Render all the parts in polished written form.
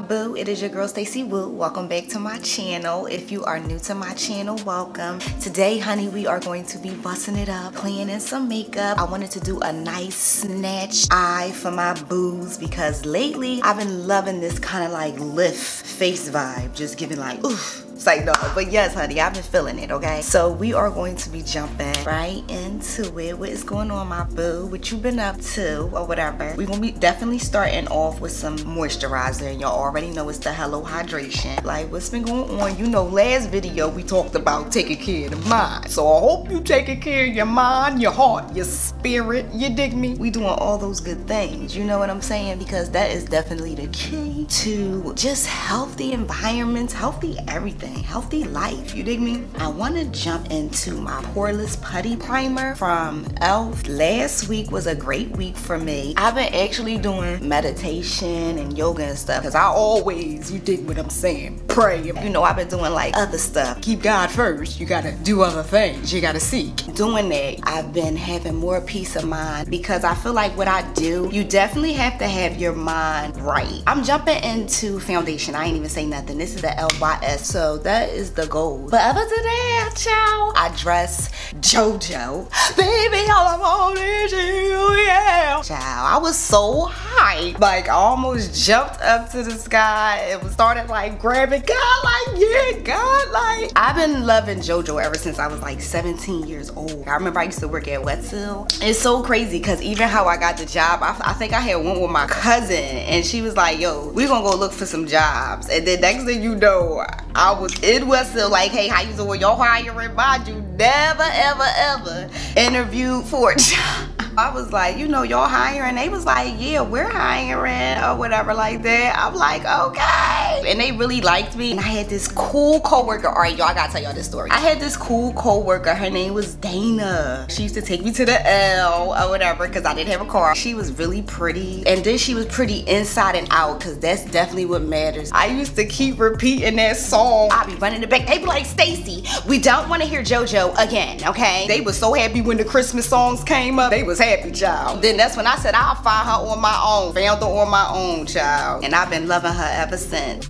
boo? It is your girl STACIEWO. Welcome back to my channel. If you are new to my channel, welcome. Today, honey, we are going to be busting it up, playing in some makeup. I wanted to do a nice snatched eye for my boos because lately I've been loving this kind of like lift face vibe, just giving like oof. It's like no, but yes, honey, I've been feeling it, okay? So we are going to be jumping right into it. What is going on, my boo? What you been up to or whatever? We're gonna be definitely starting off with some moisturizer, and y'all already know it's the Hello Hydration. Like, what's been going on? You know, last video we talked about taking care of the mind. So I hope you taking care of your mind, your heart, your spirit, you dig me? We doing all those good things, you know what I'm saying? Because that is definitely the key to just healthy environments, healthy everything. Healthy life, you dig me? I want to jump into my Poreless Putty Primer from e.l.f. Last week was a great week for me. I've been actually doing meditation and yoga and stuff because I always, you dig what I'm saying, pray. You know, I've been doing like other stuff. Keep God first. You gotta do other things. You gotta seek. Doing that, I've been having more peace of mind because I feel like what I do, you definitely have to have your mind right. I'm jumping into foundation. I ain't even say nothing. This is the LYS. So that is the goal. But other than that, child, I dress JoJo. Baby, all I want is you, yeah. Child, I was so hyped. Like, I almost jumped up to the sky and started like grabbing God, like, yeah, God, like. I've been loving JoJo ever since I was like 17 years old. I remember I used to work at Wetzel. It's so crazy because even how I got the job, I think I had one with my cousin and she was like, yo, we're gonna go look for some jobs. And then next thing you know, I was in Westville like, hey, how you doing? Y'all hiring? Mind you, never, ever, ever interviewed for a job. I was like, you know, y'all hiring? They was like, yeah, we're hiring or whatever like that. I'm like, okay. And they really liked me. And I had this cool coworker. All right, y'all, I gotta tell y'all this story. I had this cool coworker. Her name was Dana. She used to take me to the L or whatever because I didn't have a car. She was really pretty. And then she was pretty inside and out because that's definitely what matters. I used to keep repeating that song. I'd be running the back. They be like, Stacy, we don't want to hear JoJo again, okay? They was so happy when the Christmas songs came up. They was happy, child. Then that's when I said I'll find her on my own. Found her on my own, child. And I've been loving her ever since.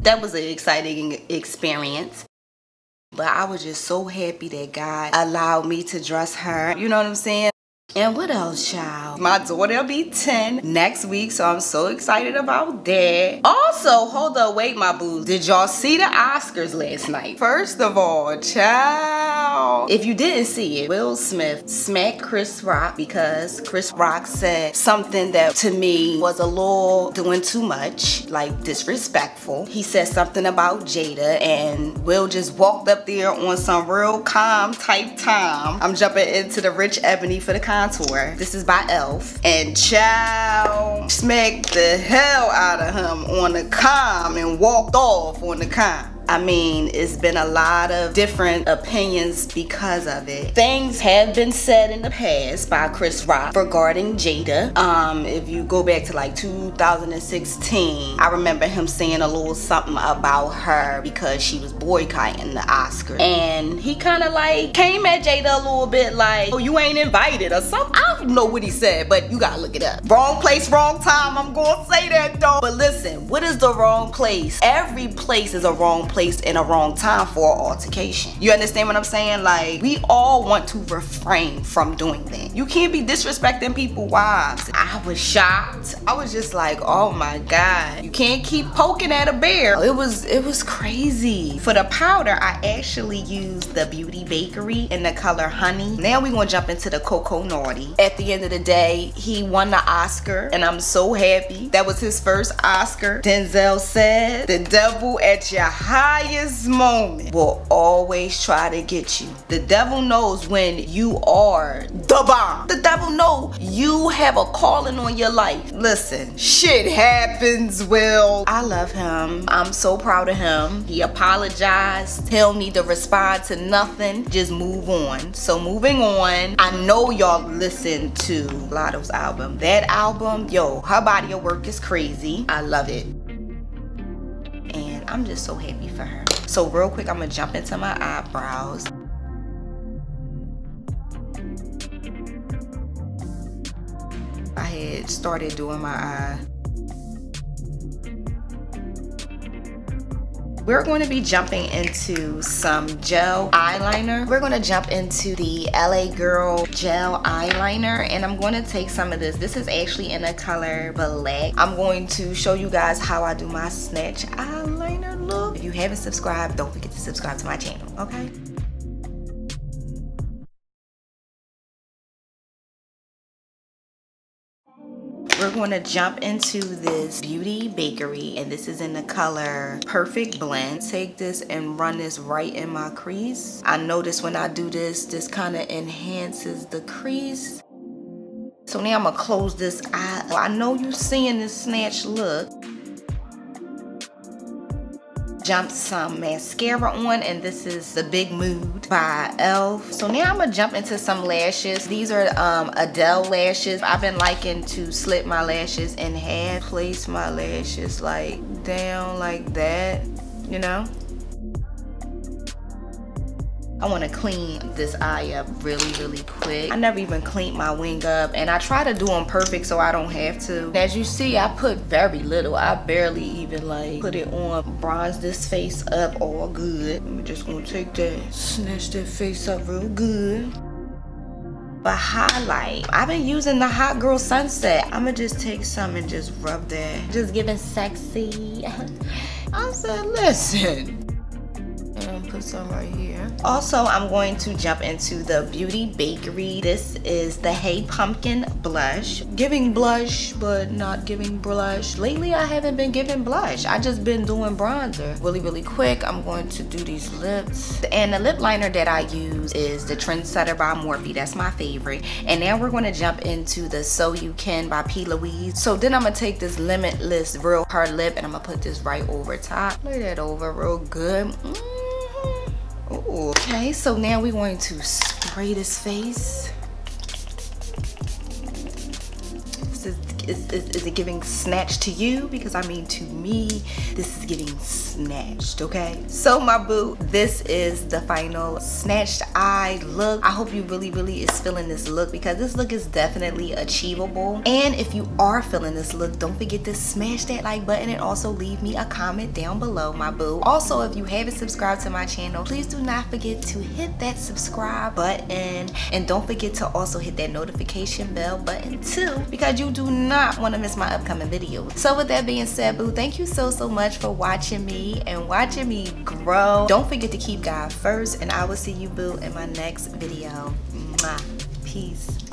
That was an exciting experience. But I was just so happy that God allowed me to dress her. You know what I'm saying? And what else, child? My daughter will be 10 next week, so I'm so excited about that. Also, hold up, wait, my boo. Did y'all see the Oscars last night? First of all, child, if you didn't see it, Will Smith smacked Chris Rock because Chris Rock said something that to me was a little doing too much, like disrespectful. He said something about Jada, and Will just walked up there on some real calm type time. I'm jumping into the Rich Ebony for the contour. This is by e.l.f. And child smacked the hell out of him on the calm and walked off on the calm. I mean, it's been a lot of different opinions because of it. Things have been said in the past by Chris Rock regarding Jada. If you go back to like 2016, I remember him saying a little something about her because she was boycotting the Oscars. And he kind of like came at Jada a little bit like, oh, you ain't invited or something. I don't know what he said, but you gotta look it up. Wrong place, wrong time. I'm gonna say that though. But listen, what is the wrong place? Every place is a wrong place in a wrong time for an altercation. You understand what I'm saying? Like, we all want to refrain from doing that. You can't be disrespecting people's wives. I was shocked. I was just like, oh my God. You can't keep poking at a bear. It was crazy. For the powder, I actually used the Beauty Bakery in the color Honey. Now we gonna jump into the Cocoa Naughty. At the end of the day, he won the Oscar and I'm so happy. That was his first Oscar. Denzel said, the devil at your highest moment will always try to get you. The devil knows when you are the bomb. The devil knows you have a calling on your life. Listen, shit happens, Will. I love him. I'm so proud of him. He apologized. He don't need to respond to nothing. Just move on. So moving on, I know y'all listened to Lotto's album. That album, yo, her body of work is crazy. I love it. And I'm just so happy for her. So real quick, I'm gonna jump into my eyebrows. I had started doing my eye. We're going to be jumping into some gel eyeliner. We're going to jump into the LA Girl gel eyeliner, and I'm going to take some of this. This is actually in the color black. I'm going to show you guys how I do my snatch eyeliner look. If you haven't subscribed, don't forget to subscribe to my channel, okay? We're going to jump into this Beauty Bakery, and this is in the color Perfect Blend. Take this and run this right in my crease. I notice when I do this, this kind of enhances the crease. So now I'm gonna close this eye. I know you seeing this snatch look. Jump some mascara on, and this is the Big Mood by e.l.f. So now I'm gonna jump into some lashes. These are Adele lashes. I've been liking to slip my lashes in half, place my lashes like down like that, you know. I want to clean this eye up really quick. I never even cleaned my wing up, and I try to do them perfect so I don't have to. As you see, I put very little. I barely even like put it on. Bronze this face up all good. I'm just gonna take that, snatch that face up real good. But highlight, I've been using the Hot Girl Sunset. I'm gonna just take some and just rub that. Just giving sexy. I said, listen. And put some right here. Also, I'm going to jump into the Beauty Bakery. This is the Hey Pumpkin blush. Giving blush, but not giving blush. Lately, I haven't been giving blush. I just been doing bronzer. Really quick, I'm going to do these lips. And the lip liner that I use is the Trendsetter by Morphe. That's my favorite. And now we're going to jump into the So You Can by P. Louise. So then I'm going to take this Limitless Real Hard Lip, and I'm going to put this right over top. Lay that over real good. Ooh. Okay, so now we're going to spray this face. Is it giving snatched to you? Because I mean, to me, this is giving snatched, okay? So my boo, this is the final snatched eye look. I hope you really is feeling this look, because this look is definitely achievable. And if you are feeling this look, don't forget to smash that like button, and also leave me a comment down below, my boo. Also, if you haven't subscribed to my channel, please do not forget to hit that subscribe button, and don't forget to also hit that notification bell button too, because you do not want to miss my upcoming videos. So with that being said, boo, thank you so much for watching me and watching me grow. Don't forget to keep God first, and I will see you, boo, in my next video. Mwah. Peace.